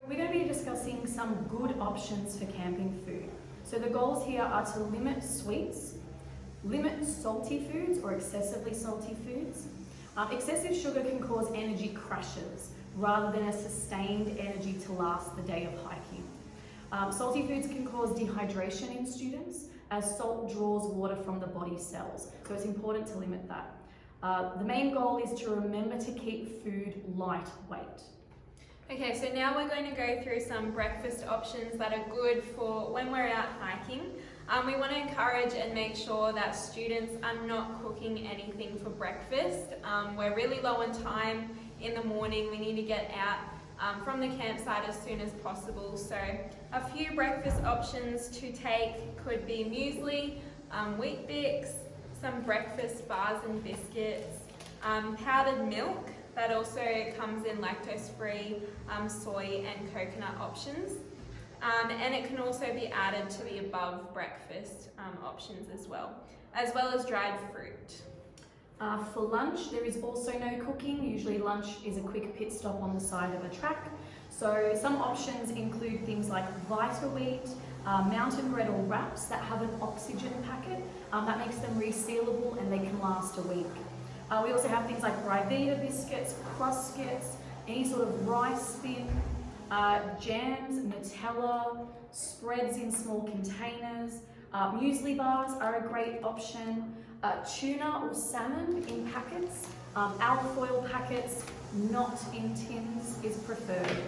We're going to be discussing some good options for camping food. So the goals here are to limit sweets, limit salty foods or excessively salty foods. Excessive sugar can cause energy crashes rather than a sustained energy to last the day of hiking. Salty foods can cause dehydration in students as salt draws water from the body cells, so it's important to limit that. The main goal is to remember to keep food lightweight. Okay, so now we're going to go through some breakfast options that are good for when we're out hiking. We want to encourage and make sure that students are not cooking anything for breakfast. We're really low on time in the morning. We need to get out from the campsite as soon as possible. So a few breakfast options to take could be muesli, wheat bix, some breakfast bars and biscuits, powdered milk. That also comes in lactose-free, soy and coconut options. And it can also be added to the above breakfast options as well as dried fruit. For lunch, there is also no cooking. Usually lunch is a quick pit stop on the side of a track. So some options include things like Vita Wheat, mountain bread or wraps that have an oxygen packet. That makes them resealable and they can last a week. We also have things like Rivita biscuits, Krustkits, any sort of rice thin, jams, Nutella, spreads in small containers. Muesli bars are a great option. Tuna or salmon in packets. Alfoil packets, not in tins, is preferred.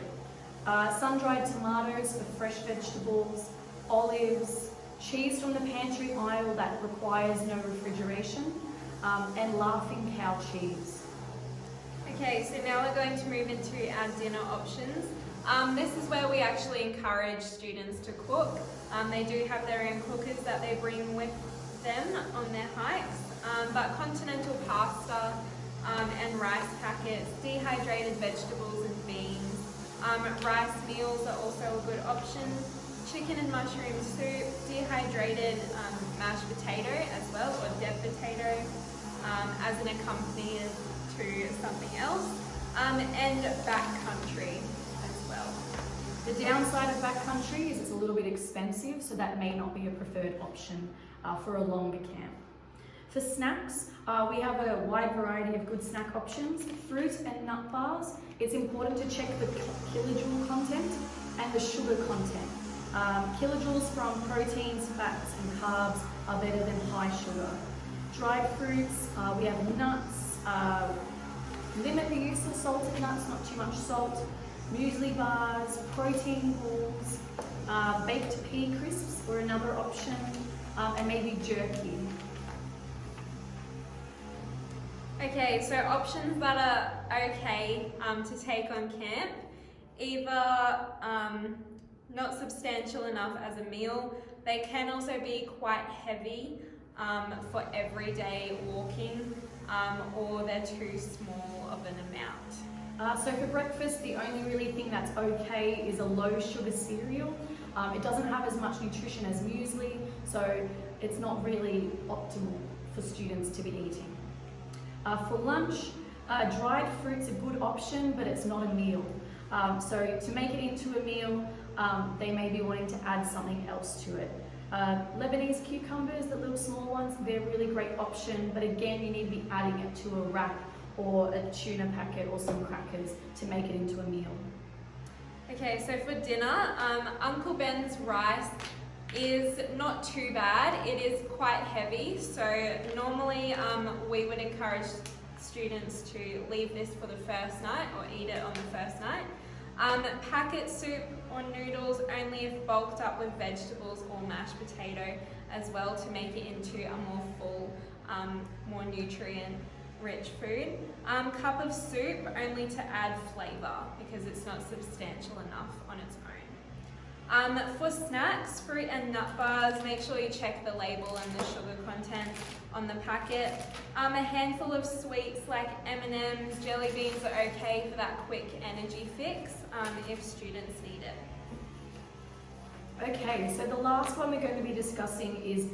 Sun-dried tomatoes for fresh vegetables, olives, cheese from the pantry aisle that requires no refrigeration, and laughing cow cheese. Okay, so now we're going to move into our dinner options. This is where we actually encourage students to cook. They do have their own cookers that they bring with them on their hikes, but continental pasta and rice packets, dehydrated vegetables and beans, rice meals are also a good option, chicken and mushroom soup, dehydrated mashed potato as well, or dead potato as an accompaniment to something else, and backcountry as well. The downside of backcountry is it's a little bit expensive, so that may not be a preferred option for a longer camp. For snacks, we have a wide variety of good snack options. Fruit and nut bars, it's important to check the kilojoule content and the sugar content. Kilojoules from proteins, fats and carbs are better than high sugar. Dried fruits, we have nuts, limit the use of salted nuts, not too much salt. Muesli bars, protein balls, baked pea crisps or another option, and maybe jerky. Okay, so options that are okay to take on camp, either not substantial enough as a meal. They can also be quite heavy for everyday walking, or they're too small of an amount. So for breakfast, the only really thing that's okay is a low sugar cereal. It doesn't have as much nutrition as muesli, so it's not really optimal for students to be eating. For lunch, dried fruit's a good option, but it's not a meal. So to make it into a meal, they may be wanting to add something else to it. Lebanese cucumbers, the little small ones, they're a really great option, but again, you need to be adding it to a wrap or a tuna packet or some crackers to make it into a meal. Okay, so for dinner, Uncle Ben's rice is not too bad. It is quite heavy, so normally we would encourage students to leave this for the first night or eat it on the first night. Packet soup or noodles only if bulked up with vegetables or mashed potato as well to make it into a more full, more nutrient-rich food. Cup of soup only to add flavour because it's not substantial enough on its own. For snacks, fruit and nut bars, make sure you check the label and the sugar content on the packet. A handful of sweets like M&Ms, jelly beans are okay for that quick energy fix if students need it. Okay, so the last one we're going to be discussing is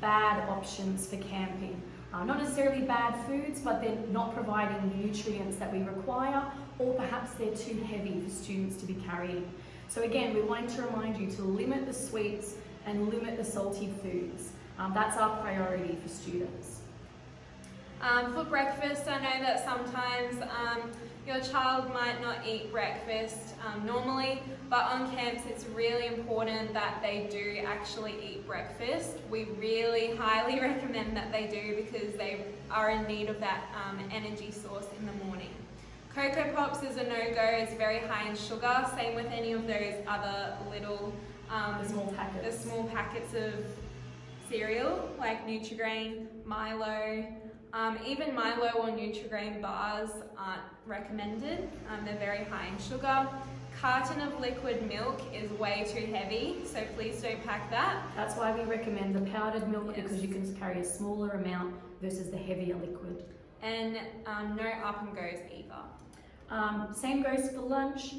bad options for camping, Not necessarily bad foods, but they're not providing the nutrients that we require, or perhaps they're too heavy for students to be carrying. So again, we wanted to remind you to limit the sweets and limit the salty foods. That's our priority for students. For breakfast, I know that sometimes your child might not eat breakfast normally, but on camps it's really important that they do actually eat breakfast. We really highly recommend that they do because they are in need of that energy source in the morning. Cocoa Pops is a no-go, it's very high in sugar, same with any of those other little the small packets of cereal like Nutri-Grain, Milo. Even Milo or Nutri-Grain bars aren't recommended, they're very high in sugar. Carton of liquid milk is way too heavy, so please don't pack that. That's why we recommend the powdered milk, Yes. because you can carry a smaller amount versus the heavier liquid. And no up and goes either. Same goes for lunch.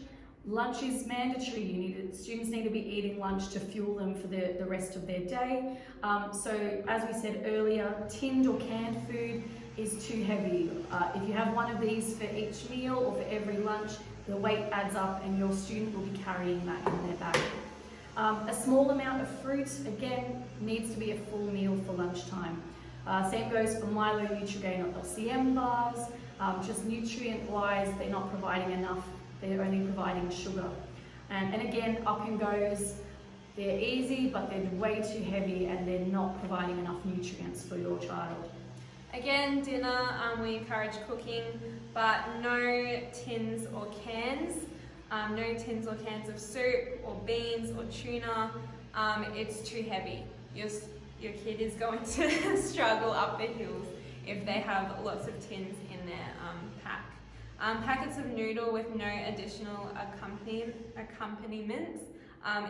Lunch is mandatory. Students need to be eating lunch to fuel them for the rest of their day. So as we said earlier, tinned or canned food is too heavy. If you have one of these for each meal or for every lunch, the weight adds up and your student will be carrying that in their bag. A small amount of fruit, again, needs to be a full meal for lunchtime. Same goes for Milo, Nutri-Grain or LCM bars. Just nutrient-wise, they're not providing enough. They're only providing sugar. And again, up and goes, they're easy, but they're way too heavy and they're not providing enough nutrients for your child. Again, dinner, we encourage cooking, but no tins or cans. No tins or cans of soup or beans or tuna. It's too heavy. Your kid is going to struggle up the hills if they have lots of tins in their pack. Packets of noodle with no additional accompaniments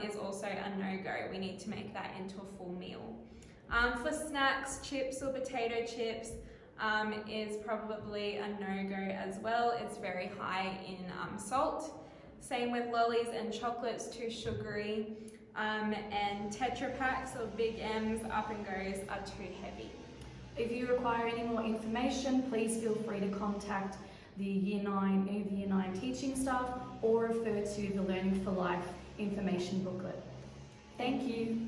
is also a no-go. We need to make that into a full meal. For snacks, chips or potato chips is probably a no-go as well. It's very high in salt. Same with lollies and chocolates, too sugary. And Tetra Packs or Big M's up and goes are too heavy. If you require any more information, please feel free to contact the Year 9 teaching staff or refer to the Learning for Life information booklet. Thank you.